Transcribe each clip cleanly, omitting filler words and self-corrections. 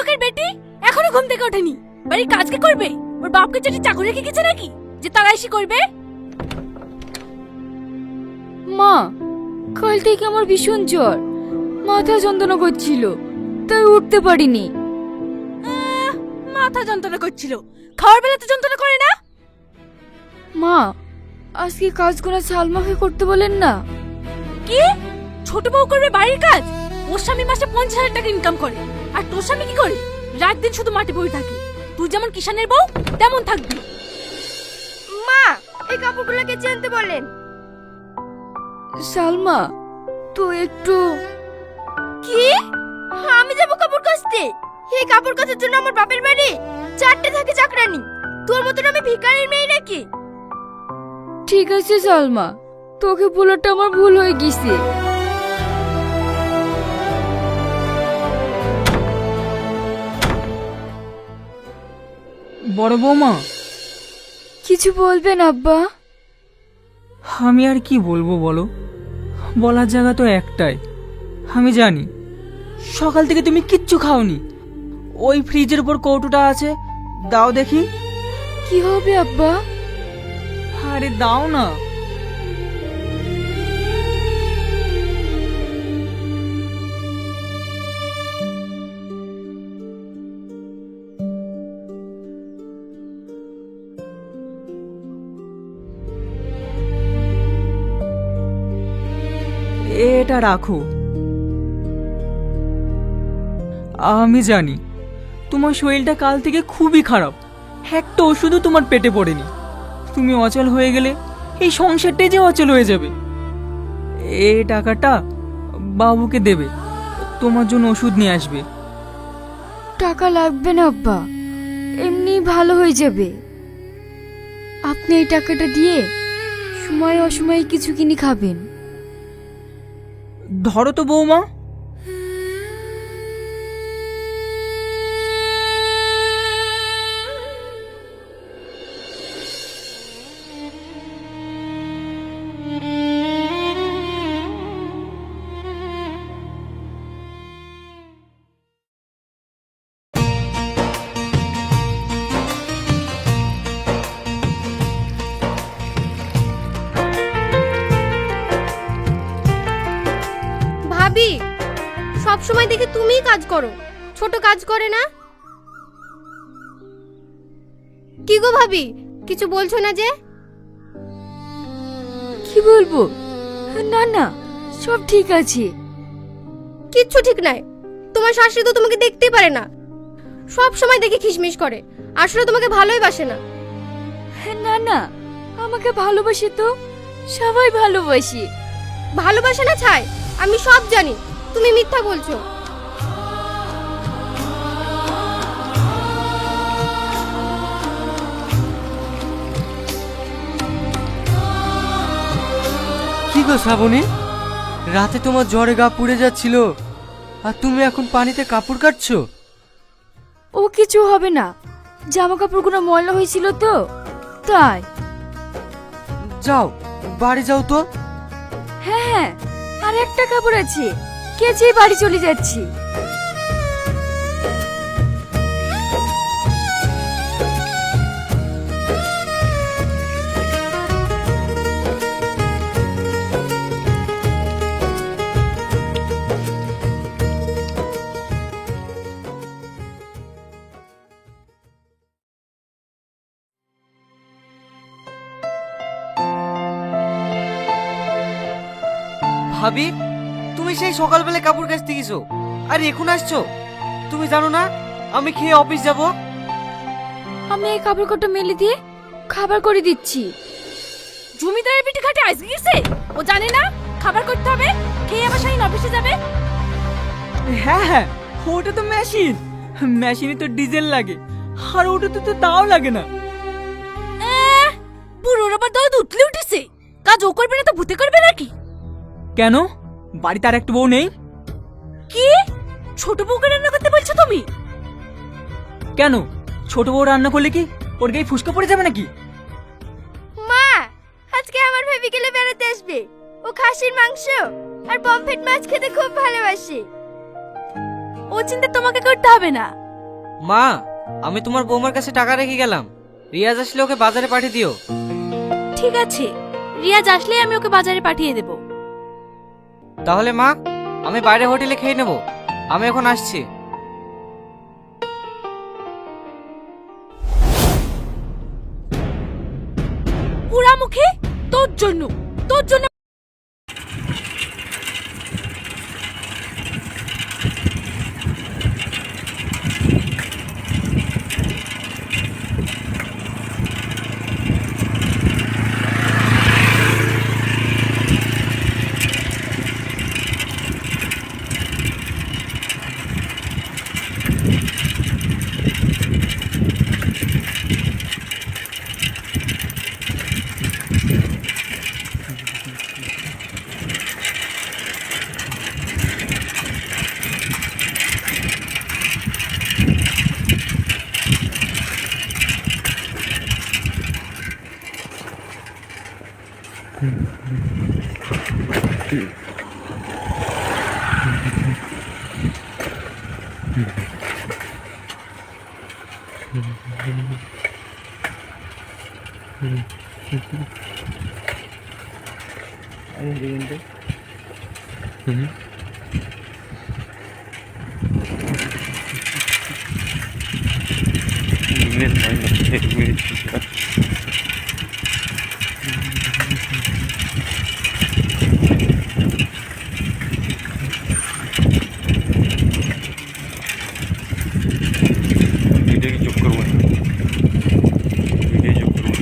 লোকের বেটি এখনো ঘুম থেকে ওঠেনি, বাড়ির কাজ কে করবে? ওর বাপকে যেটি চাকরি রেখে গেছে নাকি যে তারা এসে করবে? মা, কাল থেকে আমার ভীষণ জ্বর, মাথা যন্ত্রণা করছিল, তাই উঠতে পারিনি। মাথা যন্ত্রণা করছিল, খাওয়ার বেলা তো যন্ত্রণা করে না? মা, আজকে কাজগুলো সালমাকে করতে বলেন না। কি? ছোট বউ করবে বাড়ির কাজ? ওর স্বামী মাসে 50,000 টাকা ইনকাম করে, আর তোর স্বামী কি করে? রাত দিন শুধু মাঠে বসে থাকে। তুই যেমন কিষানের বউ তেমন থাকবি। মা, এই কাপড়গুলোকে চেনতে বলেন। সালমা, তো একটু। কি? আমি যাবো কাপড় কাচতে? এই কাপড় কাচার জন্য আমার বাপের বাড়ি 4টে থাকে চাকরানি। তোর মতন আমি ভিখারির মেয়ে নাকি? ঠিক আছে সালমা, তোকে বলাটা আমার ভুল হয়ে গেছে। বড় বৌমা, কিছু বলবেন আব্বা? আমি আর কি বলবো বলো, বলার জায়গা তো একটাই। আমি জানি সকাল থেকে তুমি কিচ্ছু খাওনি। ওই ফ্রিজের উপর কৌটোটা আছে, দাও দেখি। কি হবে আব্বা? আরে দাও না। এটা রাখো। আমি জানি তোমার শরীরটা কাল থেকে খুবই খারাপ, একটা ওষুধও তোমার পেটে পড়েনি। তুমি অচল হয়ে গেলে এই সংসারটাই যে অচল হয়ে যাবে। এই টাকাটা বাবুকে দেবে, তোমার জন্য ওষুধ নিয়ে আসবে। টাকা লাগবে না আব্বা, এমনি ভালো হয়ে যাবে। আপনি এই টাকাটা দিয়ে সময় অসময়ে কিছু কিনে খাবেন। ধরো তো বৌমা। ভাবি, সব সময় দেখি তুমিই কাজ করো, ছোট কাজ করে না। কি গো ভাবি, কিছু বলছো না যে? কি বলবো? না না, সব ঠিক আছে। কিচ্ছু ঠিক নাই। তোমার শাশুড়ি তো তোমাকে দেখতেই পারে না, সব সময় দেখি খিসমিস করে, আসলে তোমাকে ভালোই বাসে না। না না, আমাকে ভালোবাসে তো, সবাই ভালোবাসে। ভালোবাসে না ছাই, আমি সব জানি, তুমি মিথ্যা বলছো। কি গো শ্রাবণী, রাতে তোমার জ্বরে গা পুড়ে যাচ্ছিল, আর তুমি এখন পানিতে কাপড় কাটছো? ও কিছু হবে না, জামা কাপড়গুলো ময়লা হয়েছিল তো তাই। যাও বাড়ি যাও তো। হ্যাঁ হ্যাঁ, আর একটা কাপড় আছে, কেচে বাড়ি চলে যাচ্ছি। ভাবি, তুমি সেই সকালবেলা কাপড় কাচতে গেছো, আর এখন আসছো? তুমি জানো না আমি খেয়ে অফিস যাব? আমি এই কাপড় কটা মেলে দিয়ে খাবার করে দিচ্ছি। জমিদারের পিঠে খাটে আইস গেছে, ও জানে না খাবার করতে হবে, খেয়ে আবার শাহিন অফিসে যাবে। হ্যাঁ হ্যাঁ, ওটা তো মেশিন, মেশিনে তো ডিজেল লাগে, আর ওটাতে তো তাও লাগে না। বুড়োর আবার দদ উঠলে উঠেছে, কাজ ও করবে না তো ভূতে করবে নাকি? কেন, বাড়িতে আর একটু বউ নেই? কি? ছোট বউকে রান্না করতে বলছো তুমি? কেন, ছোট বউ রান্না করলে কি ওর গায়ে ফুসকা পড়ে যাবে নাকি? মা, আজকে আমার ভাবি গেলে বেড়াতে আসবে, ও খাসির মাংস আর পমফ্রেট মাছ খেতে খুব ভালোবাসে। ও চিন্তা তোমাকে করতে হবে না, মা, আমি তোমার বৌমার কাছে টাকা রেখে গেলাম। রিয়াজ আসলে ওকে বাজারে পাঠিয়ে দিও। ঠিক আছে, রিয়াজ আসলেই আমি ওকে বাজারে পাঠিয়ে দেব। তাহলে মা, আমি বাইরে হোটেলে খেয়ে নেব। আমি এখন আসছি। পুরামুখী, তোর জন্য তোর জন্য ভিডিও কি চুপ করবো না, ভিডিও চুপ করবো না।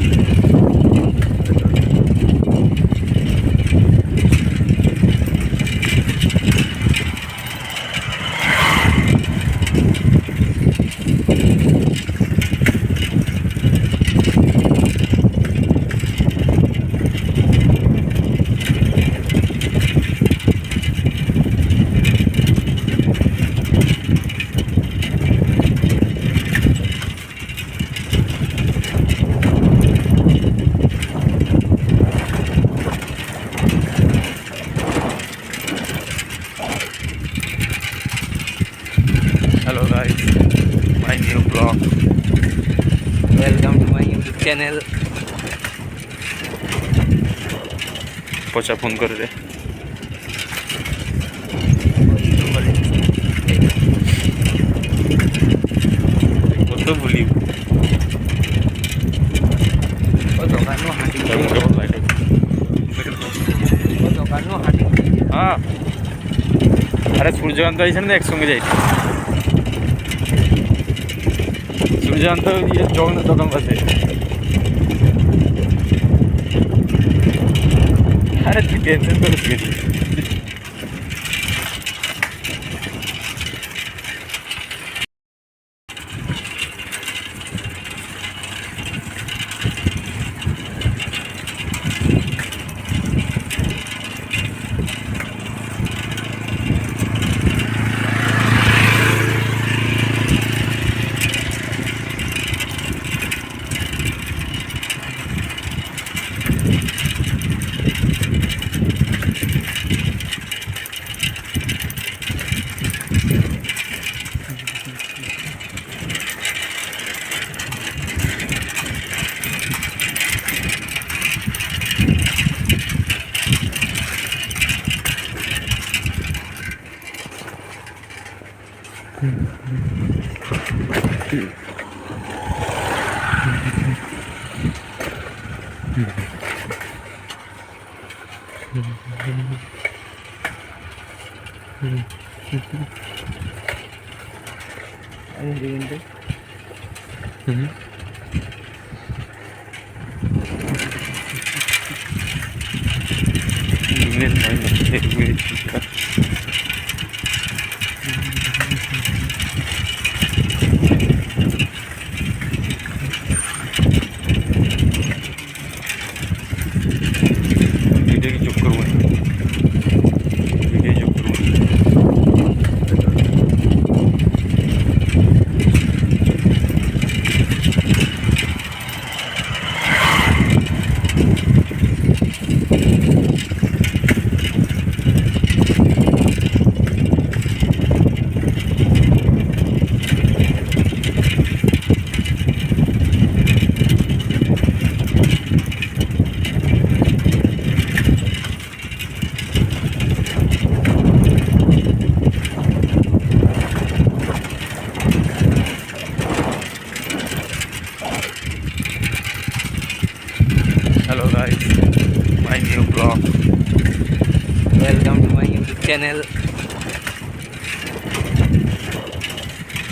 Hello guys, my new vlog. Welcome to my YouTube channel. পচা ফোন করে রে। কত বলি ও দোকানও হাঁটি হ্যাঁ, আরে সূর্যকান্ত আইসেন না, একসঙ্গে যাই। সূর্যকান্ত জগন্নাথ দোকান পাশে। আরে তুই টেনশন করে শিখেছি। ভিডিও কি চুপ করবো না, ভিডিও চুপ করবো না। চ্যানেল।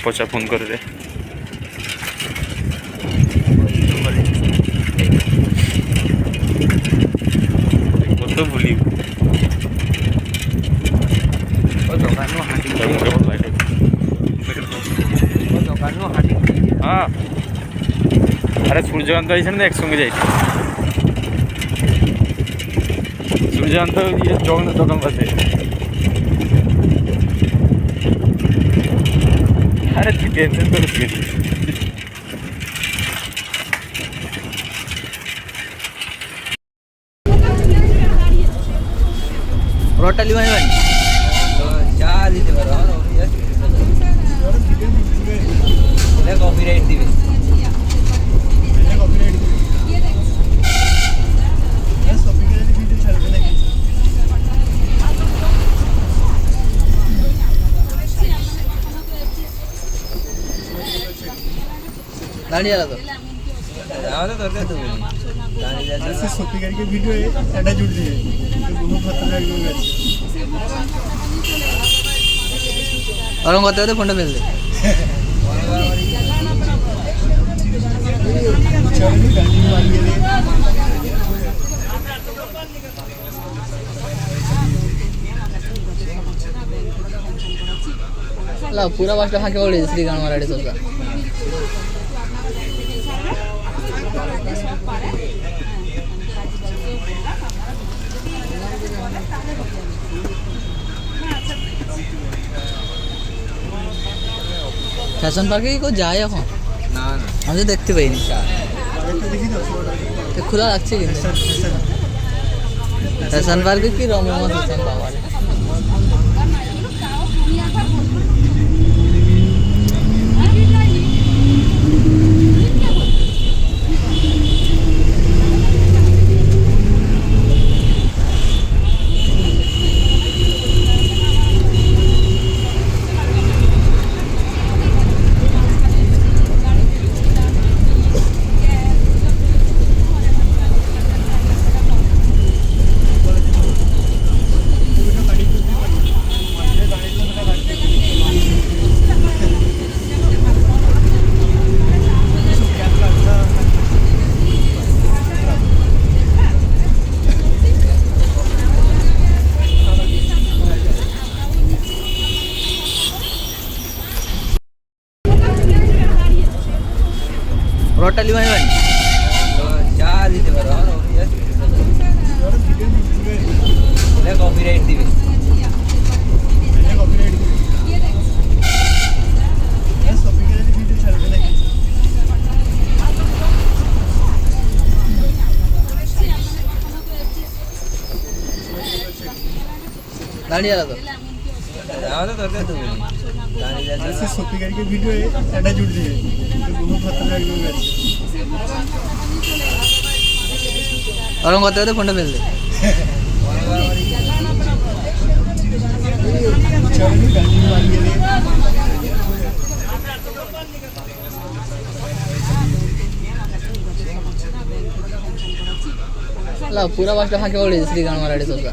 পচা ফোন করে রে। কত ভুলি হ্যাঁ। আরে সূর্যকান্ত আইসে না, একসঙ্গে যাই। সূর্যকান্ত জগন্নাথ দোকান পাশে। আরে তুই টেনশন করিস নি। রটালি মানে চা দিতে পারো, কপিরাইট দিবে। দাঁড়িয়ে আলো তো আমাদের দরকার তো সত্যিকারকে ভিডিও এটা জুড় দিয়ে কোনো খতরা একদম গেছে ওরকম করতে করতে ফোনটা ফেললে। চলনি গাড়ি মারিয়ে দে ला पूरा बासटा फाके पड़े श्री गान माराडे सोचा फैशन पार्के को जाए এখন না না আমি তো দেখতে পাইনি তো খোলা লাগছে কিন্তু ফ্যাশন পার্কে কি রমরমা ফ্যাশন বাবা রটালি মানে চা দিতে পারো কপিরাইট দিবে দাঁড়িয়ে আলো তো আমাদের দরকার তো সত্যিকারকে ভিডিও এটা জুড় দিয়ে কোনো খতরা একদম গেছে ওরকম করতে করতে ফোনটা ফেললে চলনি গাড়ি মারিয়ে দে ला पूरा बासटा फाके पड़े श्री गान माराडे सोचा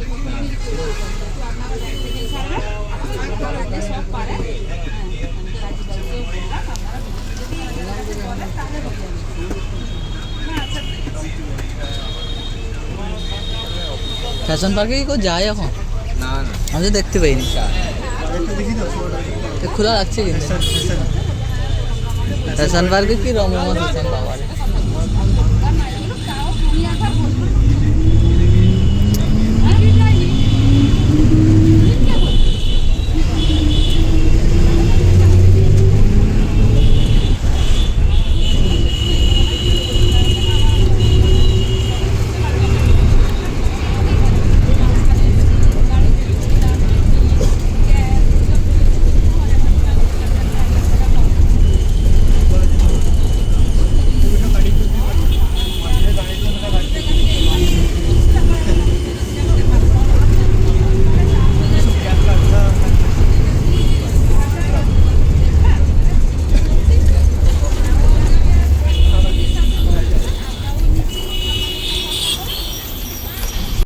ফ্যাশন পার্কে কি যায় এখন না না আমি তো দেখতে পাইনি তো খোলা লাগছে কিন্তু ফ্যাশন পার্কে কি রমরমা ফ্যাশন বাবা